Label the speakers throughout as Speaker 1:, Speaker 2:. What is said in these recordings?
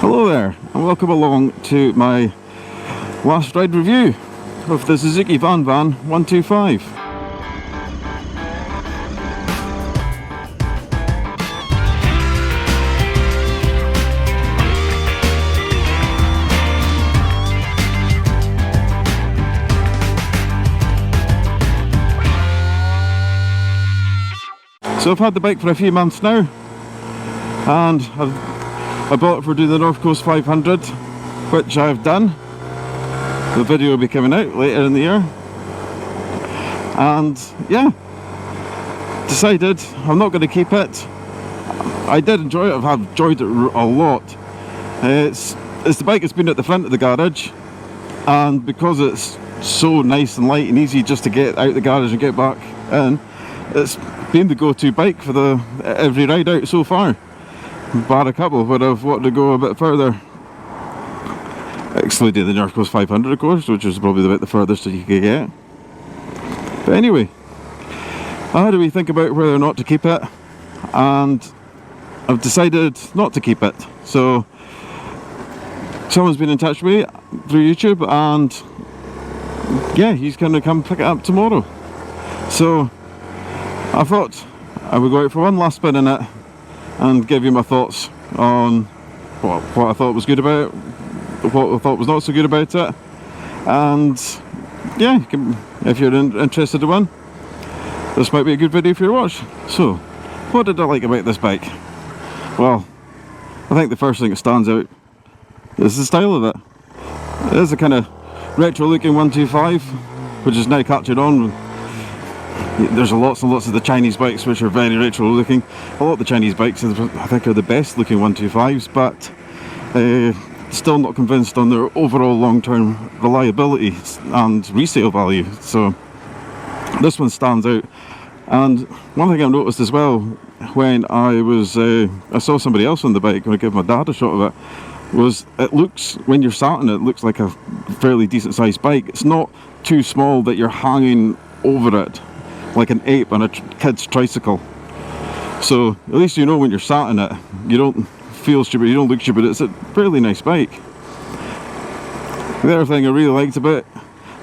Speaker 1: Hello there, and welcome along to my last ride review of the Suzuki VanVan 125. So I've had the bike for a few months now, and I bought it for doing the North Coast 500, which I've done. The video will be coming out later in the year. And yeah, decided I'm not going to keep it. I did enjoy it, I've enjoyed it a lot. It's the bike that's been at the front of the garage, and because it's so nice and light and easy just to get out the garage and get back in, it's been the go-to bike for every ride out so far. Bar a couple where I've wanted to go a bit further, excluding the North Coast 500 of course, which is probably about the furthest that you could get. But anyway, how do we think about whether or not to keep it? And I've decided not to keep it. So someone's been in touch with me through YouTube, and yeah, he's going to come pick it up tomorrow. So I thought I would go out for one last spin in it and give you my thoughts on what I thought was good about it, what I thought was not so good about it, and yeah, if you're interested in one, this might be a good video for you to watch. So, what did I like about this bike? Well, I think the first thing that stands out is the style of it. It is a kind of retro looking 125, which is now captured on. There's lots and lots of the Chinese bikes which are very retro looking. A lot of the Chinese bikes I think are the best looking 125s, but still not convinced on their overall long-term reliability and resale value. So this one stands out. And one thing I've noticed as well, when I saw somebody else on the bike when I gave my dad a shot of it, was it looks, when you're sat in it, it looks like a fairly decent sized bike. It's not too small that you're hanging over it like an ape on a kid's tricycle. So at least you know when you're sat in it, you don't feel stupid, you don't look stupid. It's a fairly nice bike. The other thing I really liked about it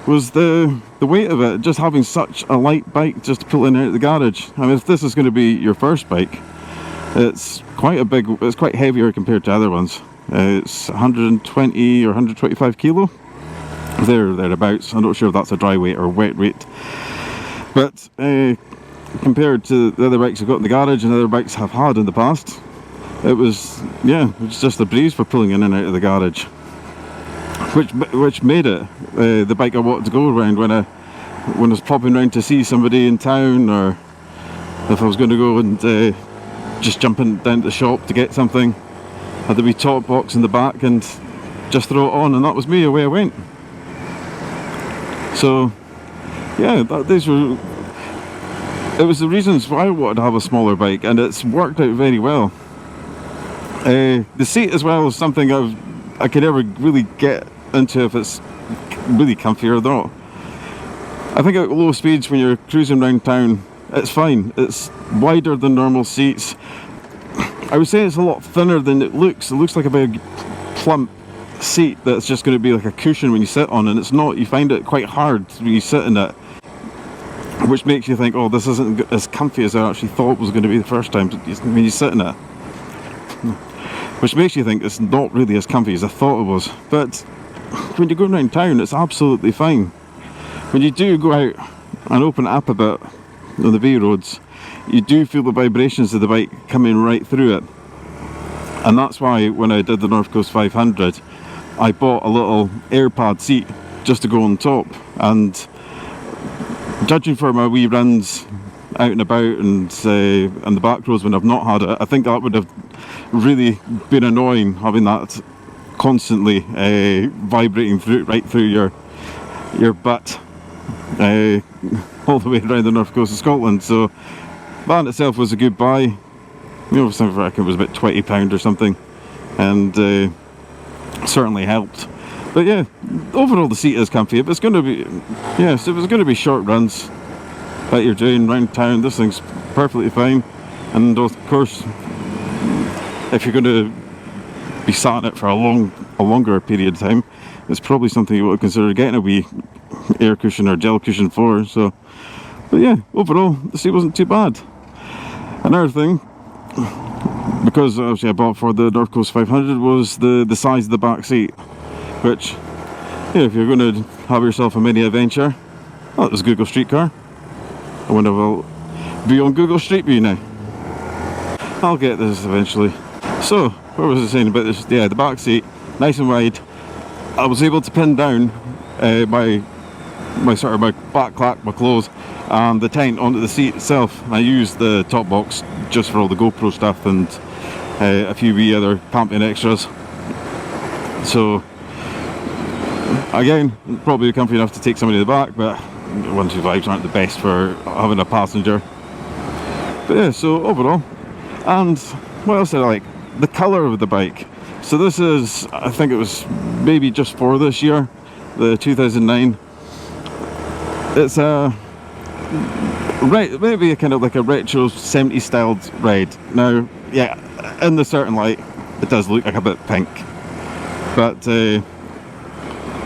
Speaker 1: was the weight of it, just having such a light bike just to pull in and out of the garage. I mean, if this is going to be your first bike, it's quite heavier compared to other ones. It's 120 or 125 kilo, thereabouts. I'm not sure if that's a dry weight or wet weight. But compared to the other bikes I've got in the garage and other bikes I've had in the past, it was just a breeze for pulling in and out of the garage, which made it the bike I wanted to go around when I was popping around to see somebody in town, or if I was going to go and just jumping down to the shop to get something. Had the wee top box in the back and just throw it on, and that was me, away I went. So yeah, it was the reasons why I wanted to have a smaller bike, and it's worked out very well. The seat as well is something I could never really get into if it's really comfy or not. I think at low speeds when you're cruising around town, it's fine. It's wider than normal seats. I would say it's a lot thinner than it looks. It looks like a big plump seat that's just going to be like a cushion when you sit on, and it's not. You find it quite hard when you sit in it, which makes you think, oh, this isn't as comfy as I actually thought it was going to be the first time when you sit in it. Which makes you think it's not really as comfy as I thought it was. But when you're going around town, it's absolutely fine. When you do go out and open it up a bit on the V roads, you do feel the vibrations of the bike coming right through it. And that's why when I did the North Coast 500, I bought a little air pad seat just to go on top. And judging for my wee runs out and about and the back roads when I've not had it, I think that would have really been annoying, having that constantly vibrating right through your butt all the way around the north coast of Scotland. So that in itself was a good buy. You know, I reckon it was about £20 or something, and certainly helped. But yeah, overall the seat is comfy. If it's going to be, if it's going to be short runs that you're doing around town, this thing's perfectly fine. And of course, if you're going to be sat in it for a longer period of time, it's probably something you would consider getting a wee air cushion or gel cushion for. So, but yeah, overall the seat wasn't too bad. Another thing, because obviously I bought for the North Coast 500, was the size of the back seat, which, yeah, if you're going to have yourself a mini adventure, oh, that was Google Street Car. I wonder if I'll be on Google Street View now. I'll get this eventually. So, what was I saying about this? Yeah, the back seat, nice and wide. I was able to pin down my back clack, my clothes, and the tent onto the seat itself. I used the top box just for all the GoPro stuff and a few wee other camping extras. So again, probably comfy enough to take somebody in the back, but 125s aren't the best for having a passenger. But yeah, so overall, and what else did I like? The colour of the bike. So this is, I think it was maybe just for this year, the 2009. It's a maybe a kind of like a retro 70s styled red. Now, yeah, in the certain light, it does look like a bit pink. But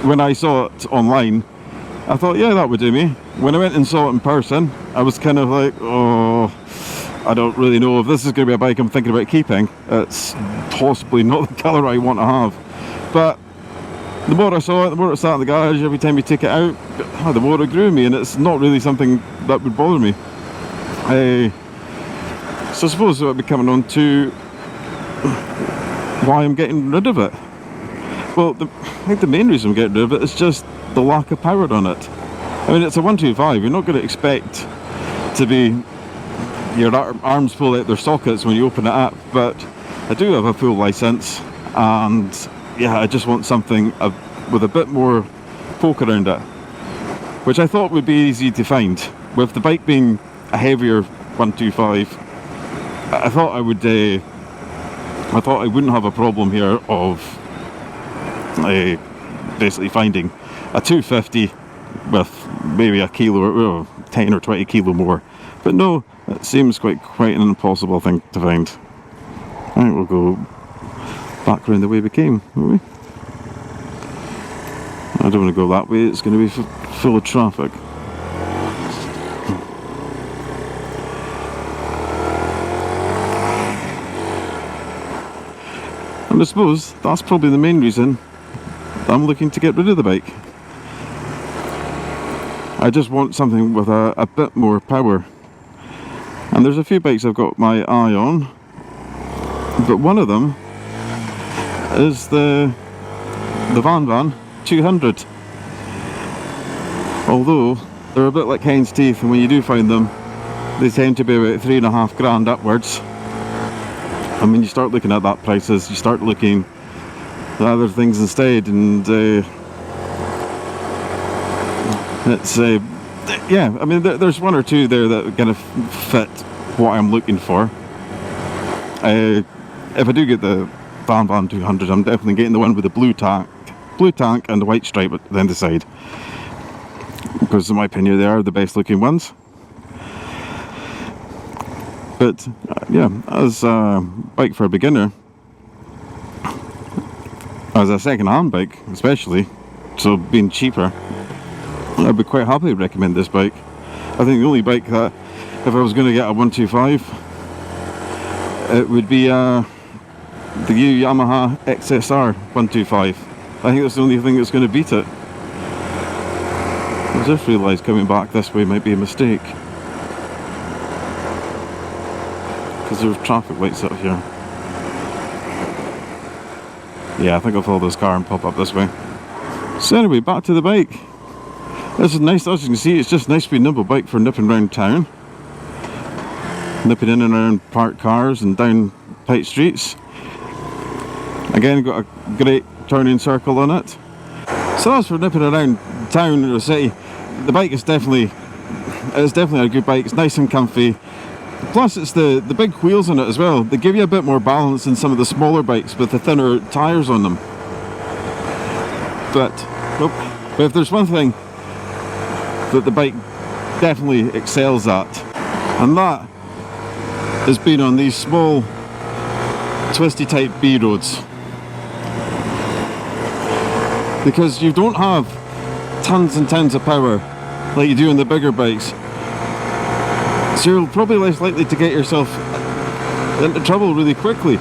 Speaker 1: when I saw it online, I thought, yeah, that would do me. When I went and saw it in person, I was kind of like, oh, I don't really know if this is going to be a bike I'm thinking about keeping. It's possibly not the colour I want to have. But the more I saw it, the more it sat in the garage, every time you take it out, the more it grew me, and it's not really something that would bother me. So I suppose I'll be coming on to why I'm getting rid of it. Well, I think the main reason I'm getting rid of it is just the lack of power on it. I mean, it's a 125, you're not going to expect to be your arms pull out their sockets when you open it up, but I do have a full license, and yeah, I just want something with a bit more poke around it, which I thought would be easy to find. With the bike being a heavier 125, I thought I wouldn't have a problem here of basically finding a 250 with maybe a kilo or 10 or 20 kilo more. But no, it seems quite an impossible thing to find. I think we'll go back around the way we came, won't we? I don't want to go that way, it's going to be full of traffic. And I suppose that's probably the main reason I'm looking to get rid of the bike. I just want something with a bit more power. And there's a few bikes I've got my eye on, but one of them is the VanVan 200. Although they're a bit like hen's teeth, and when you do find them, they tend to be about £3.5 grand upwards. And when you start looking at that prices, you start looking at other things instead, and it's yeah, I mean, there's one or two there that kind of fit what I'm looking for. If I do get the VanVan 200, I'm definitely getting the one with the blue tank and the white stripe at the end of the side, because in my opinion they are the best looking ones. But yeah, as a bike for a beginner, as a second-hand bike especially, so being cheaper, I'd be quite happy to recommend this bike. I think the only bike that, if I was going to get a 125, it would be the Yamaha XSR 125. I think that's the only thing that's going to beat it. I just realised coming back this way might be a mistake, because there's traffic lights up here. Yeah, I think I'll follow this car and pop up this way. So anyway, back to the bike. This is nice, as you can see, it's just a nice wee nimble bike for nipping around town. Nipping in and around parked cars and down tight streets. Again, got a great turning circle on it. So as for nipping around town or the city, the bike is definitely a good bike. It's nice and comfy. Plus it's the big wheels on it as well. They give you a bit more balance than some of the smaller bikes with the thinner tyres on them. But if there's one thing that the bike definitely excels at, and that has been on these small twisty type B roads. because you don't have tons and tons of power like you do in the bigger bikes, so you're probably less likely to get yourself into trouble really quickly.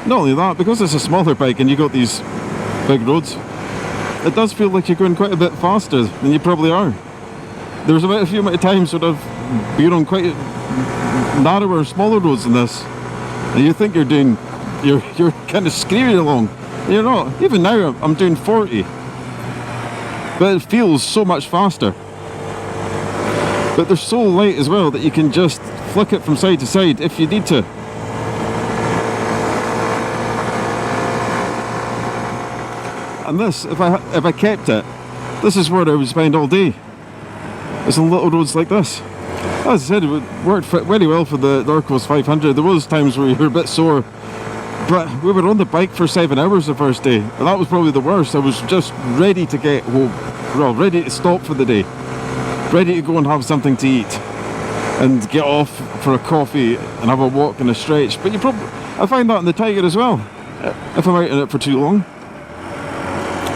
Speaker 1: Not only that, because it's a smaller bike and you got these big roads, it does feel like you're going quite a bit faster than you probably are. There's about a few amount of times when I've been on quite narrower, smaller roads than this, and you think you're kind of screaming along, and you're not. Even now I'm doing 40, but it feels so much faster. But they're so light as well that you can just flick it from side to side if you need to. And this, if I kept it, this is where I would spend all day. It's on little roads like this. As I said, it worked very well for the Norcos 500. There was times where you were a bit sore, but we were on the bike for 7 hours the first day, and that was probably the worst. I was just ready to get home, well, ready to stop for the day, ready to go and have something to eat, and get off for a coffee and have a walk and a stretch. But I find that in the Tiger as well, if I'm out in it for too long.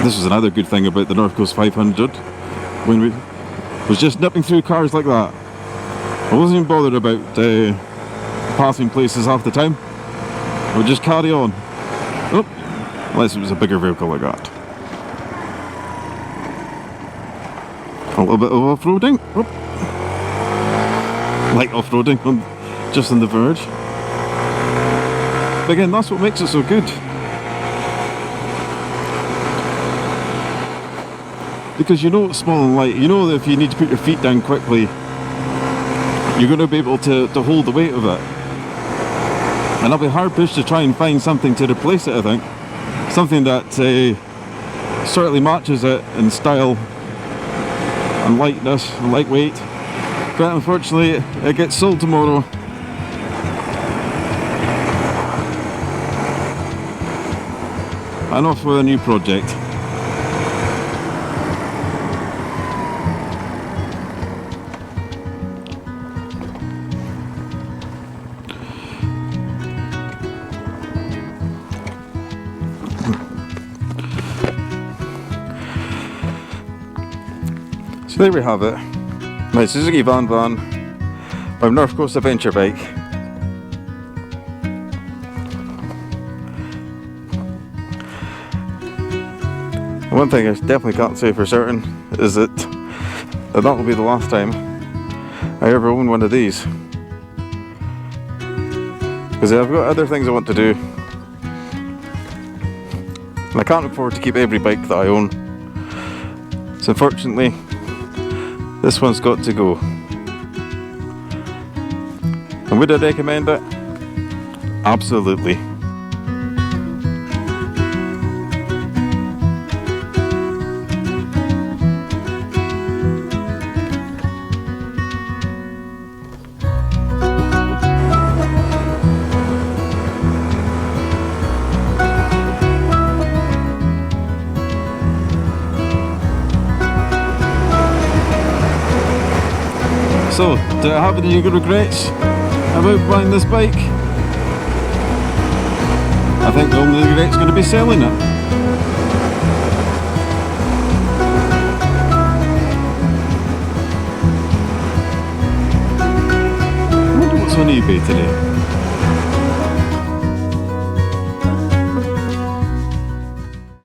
Speaker 1: This is another good thing about the Norcos 500, when we was just nipping through cars like that. I wasn't even bothered about passing places half the time. I would just carry on. Oh, unless it was a bigger vehicle like that. A little bit of off-roading. Oh. Light off-roading, just on the verge. But again, that's what makes it so good. Because you know it's small and light, you know that if you need to put your feet down quickly, you're going to be able to hold the weight of it. And I'll be hard pushed to try and find something to replace it, I think. Something that certainly matches it in style and lightness and lightweight. But unfortunately, it gets sold tomorrow. And off with a new project. So there we have it, my Suzuki VanVan, my North Coast adventure bike. One thing I definitely can't say for certain is that will be the last time I ever own one of these. Because I've got other things I want to do, and I can't afford to keep every bike that I own. So unfortunately, this one's got to go. And would I recommend it? Absolutely. So, do I have any regrets about buying this bike? I think the only regret's going to be selling it. I wonder what's on eBay today.